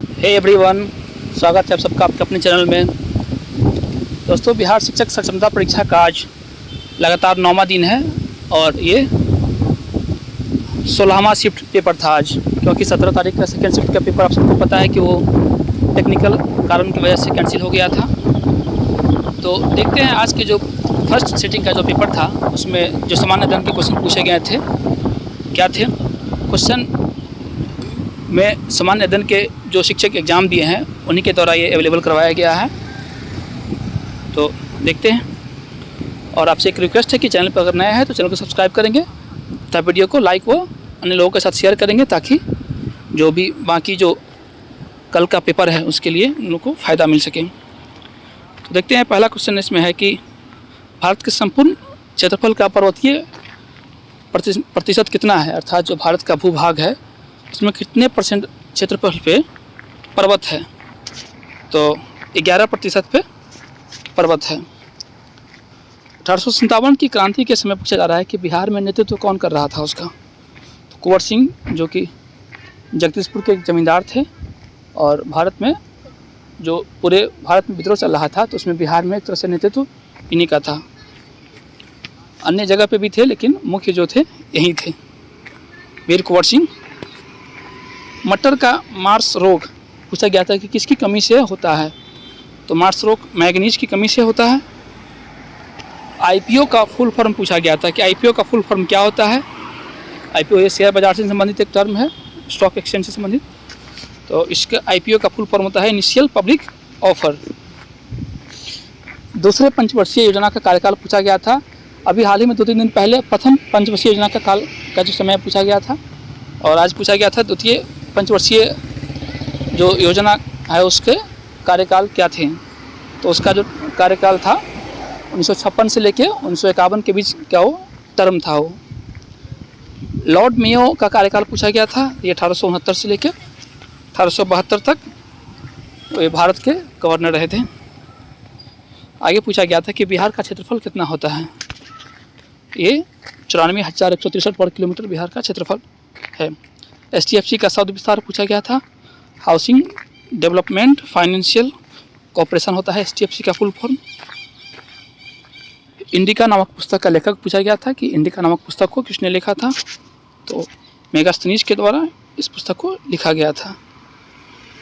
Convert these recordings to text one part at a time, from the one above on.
Hey everyone, स्वागत है आप सबका आपके अपने चैनल में। दोस्तों, बिहार शिक्षक सक्षमता परीक्षा का आज लगातार 9वां दिन है और ये 16वां शिफ्ट पेपर था आज, क्योंकि 17 तारीख का सेकेंड शिफ्ट का पेपर आप सबको पता है कि वो टेक्निकल कारण की वजह से कैंसिल हो गया था। तो देखते हैं आज के जो फर्स्ट सिटिंग का जो पेपर था उसमें जो सामान्य अध्ययन के क्वेश्चन पूछे गए थे क्या थे। क्वेश्चन में सामान्य अध्ययन के जो शिक्षक एग्ज़ाम दिए हैं उन्हीं के द्वारा ये अवेलेबल करवाया गया है। तो देखते हैं और आपसे एक रिक्वेस्ट है कि चैनल पर अगर नया है तो चैनल को सब्सक्राइब करेंगे तथा वीडियो को लाइक व अन्य लोगों के साथ शेयर करेंगे, ताकि जो भी बाकी जो कल का पेपर है उसके लिए उन लोगों को फ़ायदा मिल सके। तो देखते हैं, पहला क्वेश्चन इसमें है कि भारत के संपूर्ण क्षेत्रफल का पर्वतीय प्रतिशत कितना है, अर्थात जो भारत का भूभाग है उसमें कितने % क्षेत्रफल पे पर्वत है। तो 11% पे पर्वत है। 1857 की क्रांति के समय पूछा जा रहा है कि बिहार में नेतृत्व कौन कर रहा था उसका। तो कुंवर सिंह, जो कि जगदीशपुर के जमींदार थे, और भारत में जो पूरे भारत में विद्रोह चल रहा था तो उसमें बिहार में एक तरह से नेतृत्व इन्हीं का था। अन्य जगह पे भी थे लेकिन मुख्य जो थे यहीं थे, वीर कुंवर सिंह। मटर का मार्स रोग पूछा गया था कि किसकी कमी से होता है। तो मार्स रोग मैग्नीज की कमी से होता है। आईपीओ का फुल फॉर्म पूछा गया था कि आईपीओ का फुल फॉर्म क्या होता है। आईपीओ ये शेयर बाजार से संबंधित एक टर्म है, स्टॉक एक्सचेंज से संबंधित। तो इसका आईपीओ का फुल फॉर्म होता है इनिशियल पब्लिक ऑफर। दूसरे पंचवर्षीय योजना का कार्यकाल पूछा गया था। अभी हाल ही में 2-3 दिन पहले प्रथम पंचवर्षीय योजना का काल का जो समय पूछा गया था, और आज पूछा गया था द्वितीय पंचवर्षीय जो योजना है उसके कार्यकाल क्या थे। तो उसका जो कार्यकाल था 1956 से लेके 1951 के बीच का वो टर्म था। वो लॉर्ड मेयो का कार्यकाल पूछा गया था। ये 1869 से लेके 1872 तक वे भारत के गवर्नर रहे थे। आगे पूछा गया था कि बिहार का क्षेत्रफल कितना होता है। ये 94,163 वर्ग किलोमीटर बिहार का क्षेत्रफल है। एसटीएफसी का शब्द विस्तार पूछा गया था। हाउसिंग डेवलपमेंट फाइनेंशियल कॉर्पोरेशन होता है एसटीएफसी का फुल फॉर्म। इंडिका नामक पुस्तक का लेखक पूछा गया था कि इंडिका नामक पुस्तक को किसने लिखा था। तो मेगास्थनीज के द्वारा इस पुस्तक को लिखा गया था।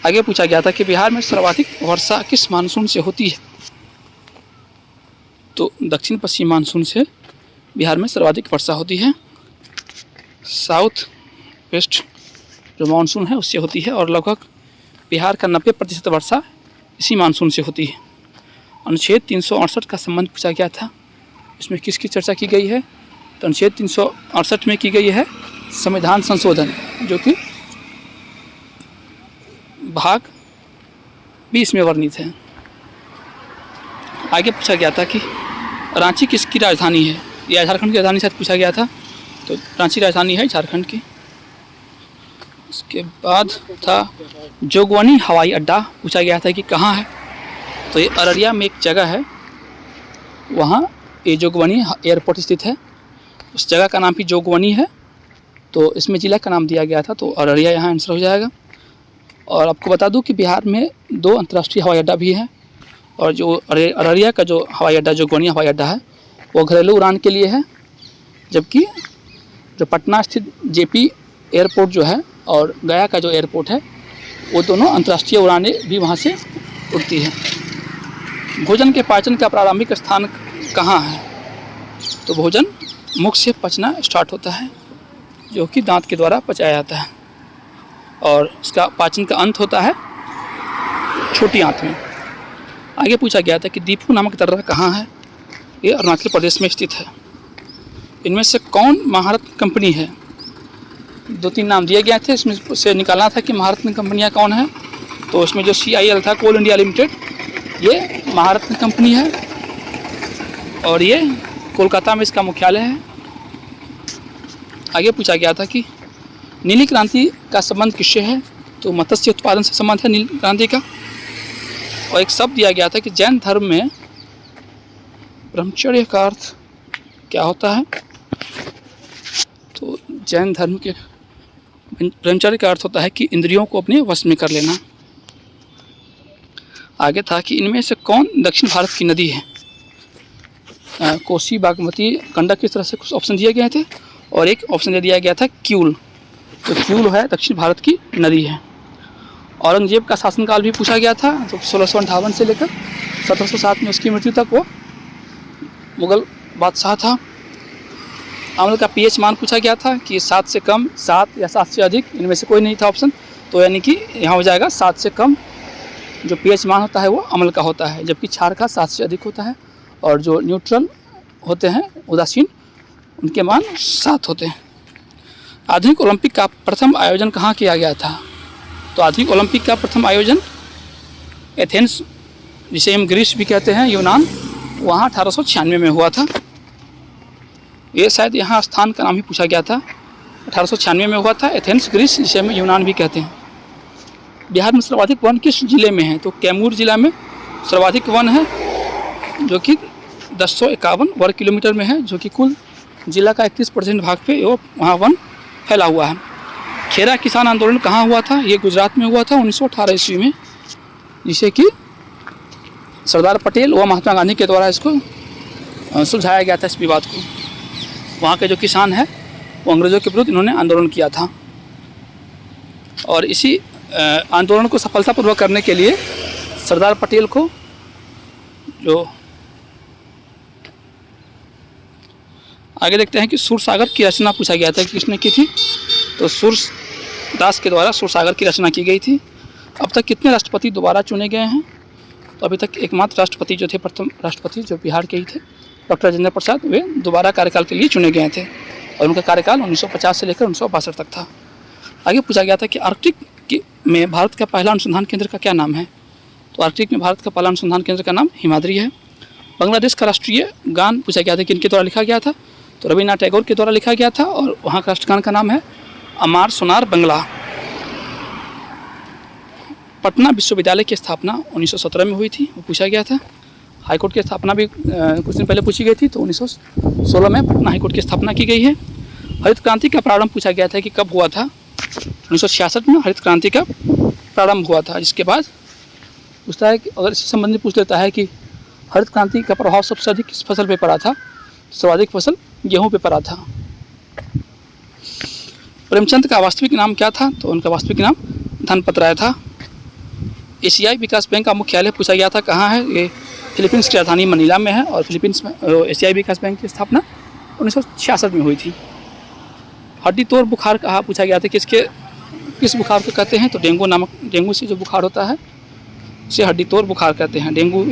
आगे पूछा गया था कि बिहार में सर्वाधिक वर्षा किस मानसून से होती है। तो दक्षिण पश्चिम मानसून से बिहार में सर्वाधिक वर्षा होती है। साउथ वेस्ट जो मानसून है उससे होती है, और लगभग बिहार का 90% वर्षा इसी मानसून से होती है। अनुच्छेद 368 का संबंध पूछा गया था। इसमें किसकी चर्चा की गई है। तो अनुच्छेद 368 में की गई है संविधान संशोधन, जो कि भाग 20 में वर्णित है। आगे पूछा गया था कि रांची किसकी राजधानी है। यह झारखंड की राजधानी शायद पूछा गया था। तो रांची राजधानी है झारखंड की। इसके बाद था जोगबनी हवाई अड्डा पूछा गया था कि कहाँ है। तो ये अररिया में एक जगह है, वहाँ ये जोगबनी एयरपोर्ट स्थित है। उस जगह का नाम भी जोगबनी है। तो इसमें जिला का नाम दिया गया था, तो अररिया यहाँ आंसर हो जाएगा। और आपको बता दूं कि बिहार में 2 अंतर्राष्ट्रीय हवाई अड्डा भी हैं, और जो अररिया का जो हवाई अड्डा जोगबनी हवाई अड्डा है वो घरेलू उड़ान के लिए है, जबकि जो पटना स्थित जेपी एयरपोर्ट जो है और गया का जो एयरपोर्ट है वो दोनों अंतर्राष्ट्रीय उड़ानें भी वहाँ से उड़ती हैं। भोजन के पाचन का प्रारंभिक स्थान कहाँ है। तो भोजन मुख से पचना स्टार्ट होता है, जो कि दांत के द्वारा पचाया जाता है, और इसका पाचन का अंत होता है छोटी आंत में। आगे पूछा गया था कि दीपू नामक दर्रा कहाँ है। ये अरुणाचल प्रदेश में स्थित है। इनमें से कौन महारत्न कंपनी है। 2-3 नाम दिए गए थे, इसमें से निकालना था कि महारत्न कंपनियां कौन है। तो उसमें जो CIL था, कोल इंडिया लिमिटेड, ये महारत्न कंपनी है, और ये कोलकाता में इसका मुख्यालय है। आगे पूछा गया था कि नीली क्रांति का संबंध किससे है। तो मत्स्य उत्पादन से संबंध है नीली क्रांति का। और एक शब्द दिया गया था कि जैन धर्म में ब्रह्मचर्य का अर्थ क्या होता है। तो जैन धर्म के ब्रह्मचर्य का अर्थ होता है कि इंद्रियों को अपने वश में कर लेना। आगे था कि इनमें से कौन दक्षिण भारत की नदी है। कोसी, बागमती, गंडक, इस तरह से कुछ ऑप्शन दिए गए थे और एक ऑप्शन दे दिया गया था क्यूल। तो क्यूल है दक्षिण भारत की नदी है। औरंगजेब का शासनकाल भी पूछा गया था, तो 1658 से लेकर 1707 में उसकी मृत्यु तक वो मुग़ल बादशाह था। अम्ल का पीएच मान पूछा गया था कि 7 से कम, 7 या 7 से अधिक, इनमें से कोई नहीं था ऑप्शन। तो यानी कि यहाँ हो जाएगा 7 से कम जो पीएच मान होता है वो अम्ल का होता है, जबकि क्षार का 7 से अधिक होता है और जो न्यूट्रल होते हैं उदासीन उनके मान 7 होते हैं। आधुनिक ओलंपिक का प्रथम आयोजन कहाँ किया गया था। तो आधुनिक ओलंपिक का प्रथम आयोजन एथेंस, जिसे हम ग्रीस भी कहते हैं, यूनान, वहाँ 1896 में हुआ था। ये शायद यहाँ स्थान का नाम ही पूछा गया था। 1896 में हुआ था, एथेंस, ग्रीस, जिसे हम यूनान भी कहते हैं। बिहार में सर्वाधिक वन किस जिले में है। तो कैमूर जिला में सर्वाधिक वन है, जो कि 1051 वर्ग किलोमीटर में है, जो कि कुल जिला का 31% भाग पे वो वहाँ वन फैला हुआ है। खेरा किसान आंदोलन कहाँ हुआ था। ये गुजरात में हुआ था 1918 ईस्वी में, जिसे कि सरदार पटेल व महात्मा गांधी के द्वारा इसको सुलझाया गया था, इस विवाद को। वहाँ के जो किसान हैं वो अंग्रेज़ों के विरुद्ध इन्होंने आंदोलन किया था और इसी आंदोलन को सफलतापूर्वक करने के लिए सरदार पटेल को जो आगे देखते हैं कि सूरसागर की रचना पूछा गया था कि किसने की थी। तो सूरदास के द्वारा सूरसागर की रचना की गई थी। अब तक कितने राष्ट्रपति दोबारा चुने गए हैं। तो अभी तक एकमात्र राष्ट्रपति जो थे, प्रथम राष्ट्रपति जो बिहार के ही थे, डॉक्टर राजेंद्र प्रसाद, वे दोबारा कार्यकाल के लिए चुने गए थे और उनका कार्यकाल 1950 से लेकर 1962 तक था। आगे पूछा गया था कि आर्कटिक में भारत का पहला अनुसंधान केंद्र का क्या नाम है। तो आर्कटिक में भारत का पहला अनुसंधान केंद्र का नाम हिमाद्री है। बांग्लादेश का राष्ट्रीय गान पूछा गया था कि किनके द्वारा लिखा गया था। तो रविन्द्रनाथ टैगोर के द्वारा लिखा गया था और वहाँ का राष्ट्रगान का नाम है अमार सोनार बंगला। पटना विश्वविद्यालय की स्थापना 1917 में हुई थी, वो पूछा गया था। हाईकोर्ट की स्थापना भी कुछ दिन पहले पूछी गई थी, तो 1916 में पटना हाईकोर्ट की स्थापना की गई है। हरित क्रांति का प्रारंभ पूछा गया था कि कब हुआ था। 1966 में हरित क्रांति का प्रारंभ हुआ था। जिसके बाद पूछता है कि अगर इसी संबंधी पूछ लेता है कि हरित क्रांति का प्रभाव सबसे अधिक किस फसल पे पड़ा था। सर्वाधिक फसल गेहूं पे पड़ा था। प्रेमचंद का वास्तविक नाम क्या था। तो उनका वास्तविक नाम धनपत राय था। एशियाई विकास बैंक का मुख्यालय पूछा गया था कहाँ है। ये फिलीपींस की राजधानी मनीला में है और फिलीपींस में एशियाई विकास बैंक की स्थापना 1966 में हुई थी। हड्डी तोड़ बुखार कहाँ पूछा गया था, किस बुखार को कहते हैं। तो डेंगू से जो बुखार होता है उसे हड्डी तोड़ बुखार कहते हैं। डेंगू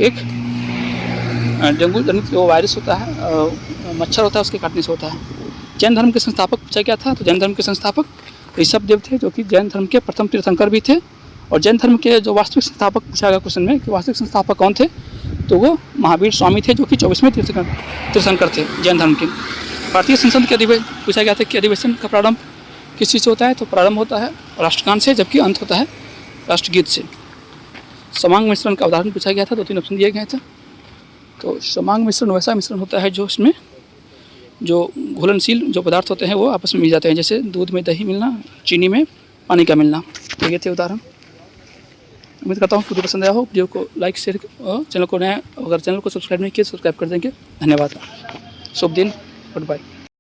जनित जो वायरस होता है, मच्छर होता है, उसके काटने से होता है। जैन धर्म के संस्थापक पूछा गया था। तो जैन धर्म के संस्थापक ऋषभ देव थे, जो कि जैन धर्म के प्रथम तीर्थंकर भी थे। और जैन धर्म के जो वास्तविक संस्थापक पूछा गया क्वेश्चन में कि वास्तविक संस्थापक कौन थे, तो वो महावीर स्वामी थे, जो कि 24वें तीर्थंकर थे जैन धर्म के। भारतीय संसद के पूछा गया था कि अधिवेशन का प्रारंभ किस चीज़ से होता है। तो प्रारंभ होता है राष्ट्रगान से, जबकि अंत होता है राष्ट्रगीत से। समांग मिश्रण का उदाहरण पूछा गया था। 2-3 ऑप्शन दिए गए थे। तो समांग मिश्रण वैसा मिश्रण होता है जो इसमें जो घुलनशील जो पदार्थ होते हैं वो आपस में मिल जाते हैं, जैसे दूध में दही मिलना, चीनी में पानी का मिलना। तो ये थे उदाहरण। उम्मीद करता हूँ वीडियो पसंद आया हो। वीडियो को लाइक, शेयर, चैनल को नया अगर चैनल को सब्सक्राइब नहीं किया सब्सक्राइब कर देंगे। धन्यवाद। शुभ दिन। Good bye.